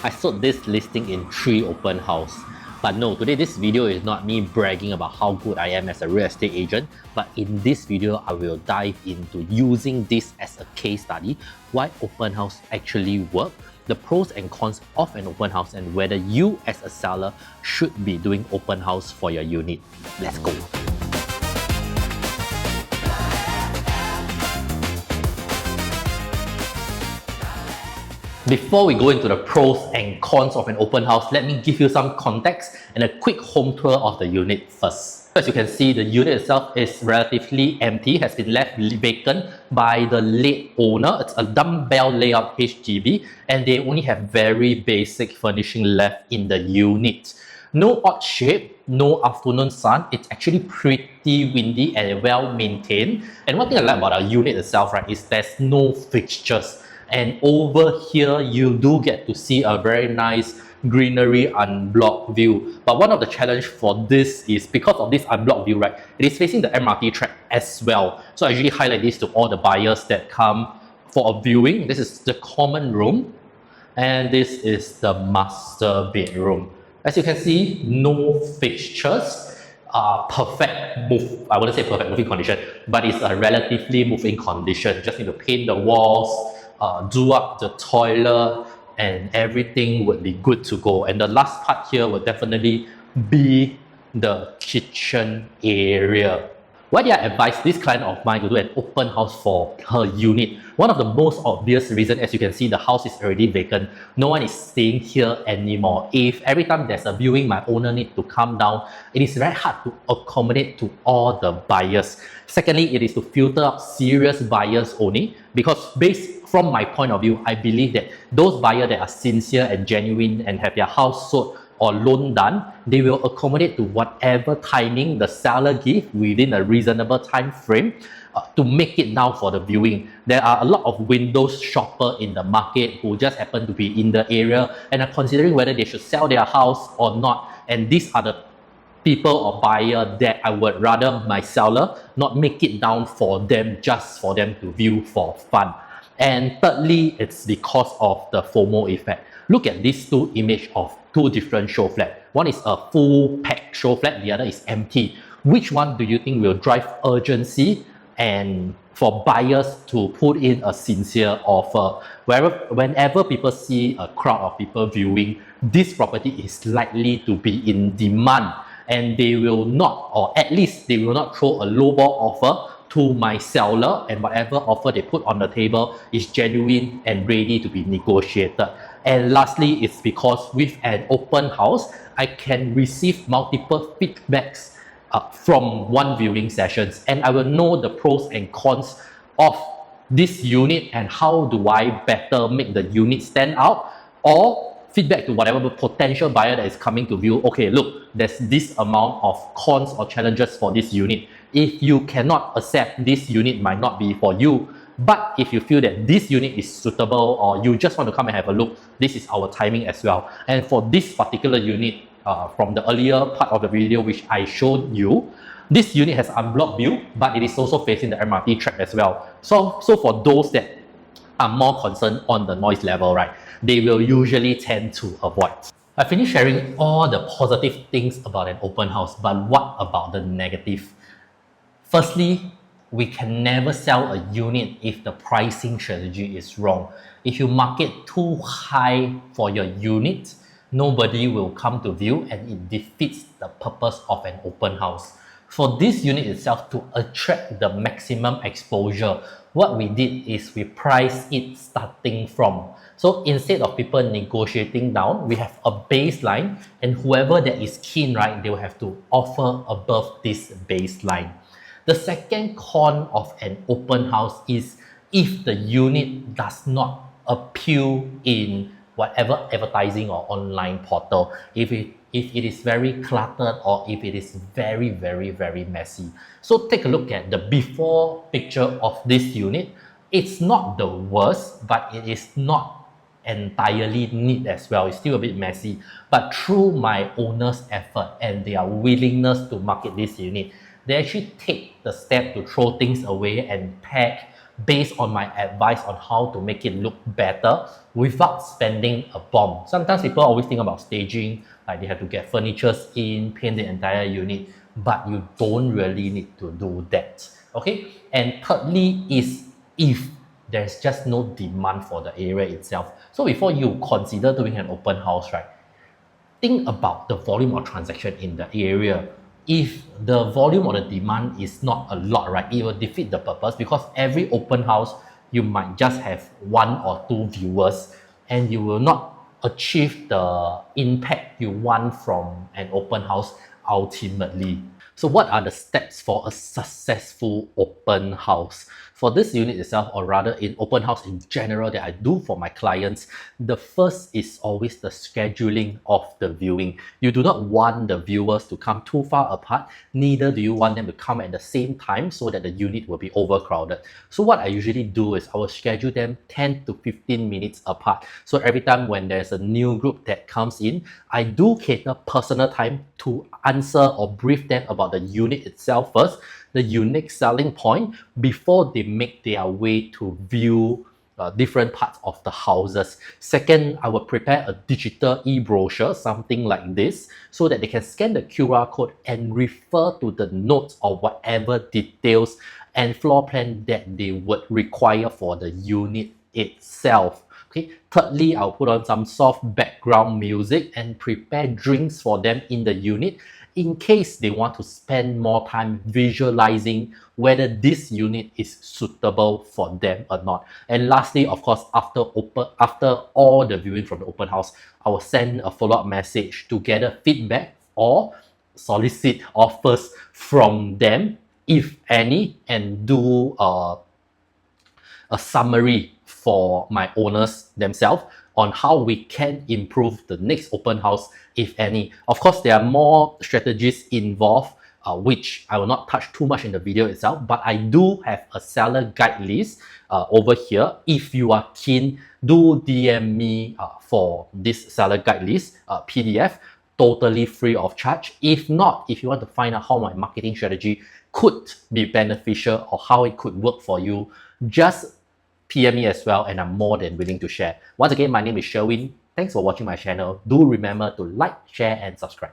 I sold this listing in 3 open house. But no, today this video is not me bragging about how good I am as a real estate agent, but in this video I will dive into using this as a case study, why open house actually work, the pros and cons of an open house, and whether you as a seller should be doing open house for your unit. Let's go! Before we go into the pros and cons of an open house, let me give you some context and a quick home tour of the unit first. As you can see, the unit itself is relatively empty, has been left vacant by the late owner. It's a dumbbell layout HDB and they only have very basic furnishing left in the unit. No odd shape, no afternoon sun. It's actually pretty windy and well maintained. And one thing I like about our unit itself, right, is there's no fixtures. And over here, you do get to see a very nice greenery unblocked view. But one of the challenge for this is because of this unblocked view, right, it is facing the MRT track as well. So I usually highlight this to all the buyers that come for a viewing. This is the common room and this is the master bedroom. As you can see, no fixtures. Perfect move, I wouldn't say perfect moving condition, but it's a relatively moving condition. Just need to paint the walls, do up the toilet, and everything would be good to go. And the last part here would definitely be the kitchen area. Why did I advise this client of mine to do an open house for her unit? One of the most obvious reasons, as you can see, the house is already vacant. No one is staying here anymore. If every time there's a viewing, my owner needs to come down, it is very hard to accommodate to all the buyers. Secondly, it is to filter out serious buyers only, because based from my point of view, I believe that those buyers that are sincere and genuine and have their house sold or loan done, they will accommodate to whatever timing the seller gives within a reasonable time frame to make it down for the viewing. There are a lot of windows shopper in the market who just happen to be in the area and are considering whether they should sell their house or not. And these are the people or buyer that I would rather my seller not make it down for them just for them to view for fun. And thirdly, it's because of the FOMO effect. Look at these two images of two different show flats. One is a full packed show flat, the other is empty. Which one do you think will drive urgency and for buyers to put in a sincere offer? Whenever people see a crowd of people viewing, this property is likely to be in demand and they will not, or at least they will not throw a lowball offer to my seller, and whatever offer they put on the table is genuine and ready to be negotiated. And lastly, it's because with an open house, I can receive multiple feedbacks from one viewing sessions, and I will know the pros and cons of this unit and how do I better make the unit stand out, or feedback to whatever potential buyer that is coming to view. Okay, look, there's this amount of cons or challenges for this unit. If you cannot accept, this unit might not be for you. But if you feel that this unit is suitable or you just want to come and have a look, this is our timing as well. And for this particular unit, from the earlier part of the video which I showed you, this unit has unblocked view, but it is also facing the MRT track as well. So for those that are more concerned on the noise level, right, they will usually tend to avoid. I finished sharing all the positive things about an open house, but what about the negative? Firstly, we can never sell a unit if the pricing strategy is wrong. If you market too high for your unit, nobody will come to view and it defeats the purpose of an open house. For this unit itself, to attract the maximum exposure, what we did is we priced it starting from. So instead of people negotiating down, we have a baseline, and whoever that is keen, right, they will have to offer above this baseline. The second con of an open house is if the unit does not appeal in whatever advertising or online portal. If it is very cluttered or if it is very, very, very messy. So take a look at the before picture of this unit. It's not the worst, but it is not entirely neat as well. It's still a bit messy. But through my owner's effort and their willingness to market this unit, they actually take the step to throw things away and pack based on my advice on how to make it look better without spending a bomb. Sometimes people always think about staging, like they have to get furniture in, paint the entire unit, but you don't really need to do that. Okay, and thirdly is if there's just no demand for the area itself. So before you consider doing an open house, right, think about the volume of transaction in the area. If the volume or the demand is not a lot, right, it will defeat the purpose, because every open house you might just have 1 or 2 viewers and you will not achieve the impact you want from an open house ultimately. So what are the steps for a successful open house? For this unit itself, or rather in open house in general that I do for my clients, the first is always the scheduling of the viewing. You do not want the viewers to come too far apart, neither do you want them to come at the same time so that the unit will be overcrowded. So what I usually do is I will schedule them 10 to 15 minutes apart. So every time when there's a new group that comes in, I do cater personal time to answer or brief them about the unit itself first, the unique selling point, before they make their way to view different parts of the houses. Second, I will prepare a digital e-brochure, something like this, so that they can scan the QR code and refer to the notes or whatever details and floor plan that they would require for the unit itself. Okay. Thirdly, I'll put on some soft background music and prepare drinks for them in the unit in case they want to spend more time visualizing whether this unit is suitable for them or not. And lastly, of course, after all the viewing from the open house, I will send a follow-up message to gather feedback or solicit offers from them, if any, and do a summary for my owners themselves on how we can improve the next open house, if any. Of course, there are more strategies involved, which I will not touch too much in the video itself, but I do have a seller guide list over here. If you are keen, do DM me for this seller guide list PDF, totally free of charge. If not, if you want to find out how my marketing strategy could be beneficial or how it could work for you, just PM me as well, and I'm more than willing to share. Once again, my name is Sherwin. Thanks for watching my channel. Do remember to like, share, and subscribe.